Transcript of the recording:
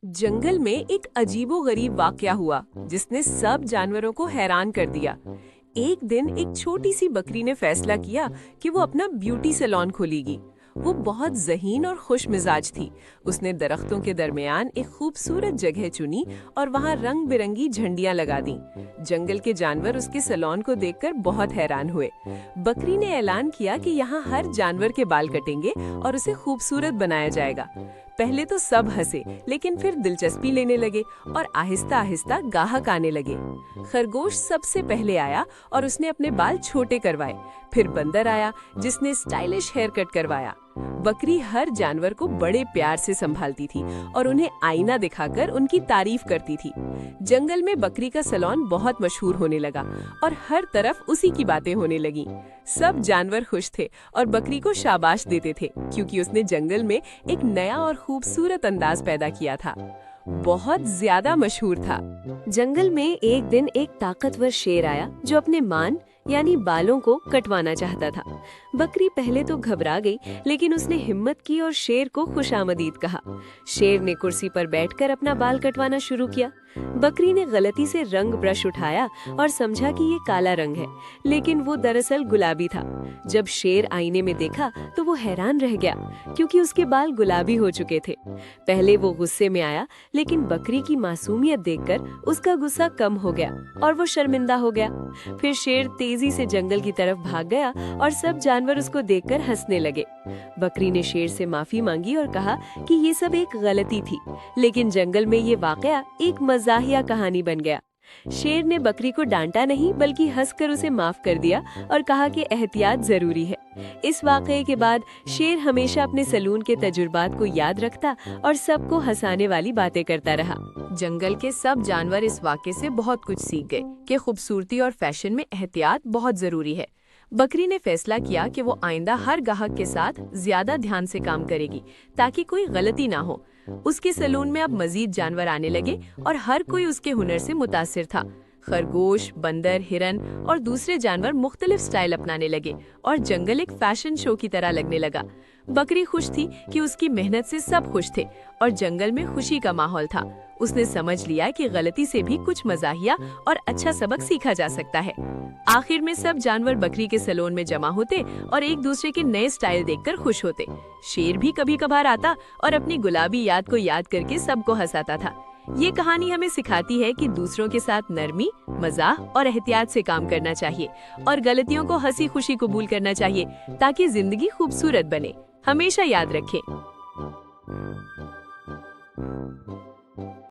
जंगल में एक अजीबोगरीब वाकया हुआ जिसने सब जानवरों को हैरान कर दिया। एक दिन एक छोटी सी बकरी ने फैसला किया कि वो अपना ब्यूटी सैलून खोलेगी। वो बहुत ज़हीन और खुश मिजाज थी। उसने दरख्तों के दरमियान एक खूबसूरत जगह चुनी और वहाँ रंग बिरंगी झंडियाँ लगा दी। जंगल के जानवर उसके सैलून को देखकर बहुत हैरान हुए। बकरी ने ऐलान किया कि यहाँ हर जानवर के बाल कटेंगे और उसे खूबसूरत बनाया जाएगा। पहले तो सब हंसे, लेकिन फिर दिलचस्पी लेने लगे और आहिस्ता आहिस्ता ग्राहक आने लगे। खरगोश सबसे पहले आया और उसने अपने बाल छोटे करवाए। फिर बंदर आया जिसने स्टाइलिश हेयर कट करवाया। बकरी हर जानवर को बड़े प्यार से संभालती थी और उन्हें आईना दिखाकर उनकी तारीफ करती थी। जंगल में बकरी का सैलून बहुत मशहूर होने लगा और हर तरफ उसी की बातें होने लगी। सब जानवर खुश थे और बकरी को शाबाश देते थे क्योंकि उसने जंगल में एक नया और खूबसूरत अंदाज पैदा किया था। बहुत ज्यादा मशहूर था। जंगल में एक दिन एक ताकतवर शेर आया जो अपने मान यानी बालों को कटवाना चाहता था। बकरी पहले तो घबरा गई, लेकिन उसने हिम्मत की और शेर को खुशामदीद कहा। शेर ने कुर्सी पर बैठकर अपना बाल कटवाना शुरू किया। बकरी ने गलती से रंग ब्रश उठाया और समझा कि ये काला रंग है, लेकिन वो दरअसल गुलाबी था। जब शेर आईने में देखा तो वो हैरान रह गया क्योंकि उसके बाल गुलाबी हो चुके थे। पहले वो गुस्से में आया, लेकिन बकरी की मासूमियत देखकर उसका गुस्सा कम हो गया और वो शर्मिंदा हो गया। फिर शेर तेजी से जंगल की तरफ भाग गया और सब जानवर उसको देखकर हंसने लगे। बकरी ने शेर से माफी मांगी और कहा कि ये सब एक गलती थी, लेकिन जंगल में ये वाकया एक मजाहिया कहानी बन गया। शेर ने बकरी को डांटा नहीं, बल्कि हंसकर उसे माफ कर दिया और कहा कि एहतियात जरूरी है। इस वाकये के बाद शेर हमेशा अपने सैलून के तजुर्बात को याद रखता और सबको हंसाने वाली बातें करता रहा। जंगल के सब जानवर इस वाकये से बहुत कुछ सीख गए कि खूबसूरती और फैशन में एहतियात बहुत जरूरी है। बकरी ने फैसला किया कि वो आइंदा हर ग्राहक के साथ ज्यादा ध्यान से काम करेगी ताकि कोई गलती ना हो। उसके सैलून में अब मजीद जानवर आने लगे और हर कोई उसके हुनर से मुतासिर था। खरगोश, बंदर, हिरन और दूसरे जानवर मुख्तलिफ स्टाइल अपनाने लगे और जंगल एक फैशन शो की तरह लगने लगा। बकरी खुश थी कि उसकी मेहनत से सब खुश थे और जंगल में खुशी का माहौल था। उसने समझ लिया कि गलती से भी कुछ मजाहिया और अच्छा सबक सीखा जा सकता है। आखिर में सब जानवर बकरी के सैलून में जमा होते और एक दूसरे के नए स्टाइल देखकर खुश होते। शेर भी कभी कभार आता और अपनी गुलाबी याद को याद करके सबको हंसाता था। ये कहानी हमें सिखाती है कि दूसरों के साथ नरमी, मजाक और एहतियात से काम करना चाहिए और गलतियों को हंसी खुशी कबूल करना चाहिए ताकि जिंदगी खूबसूरत बने। हमेशा याद रखें।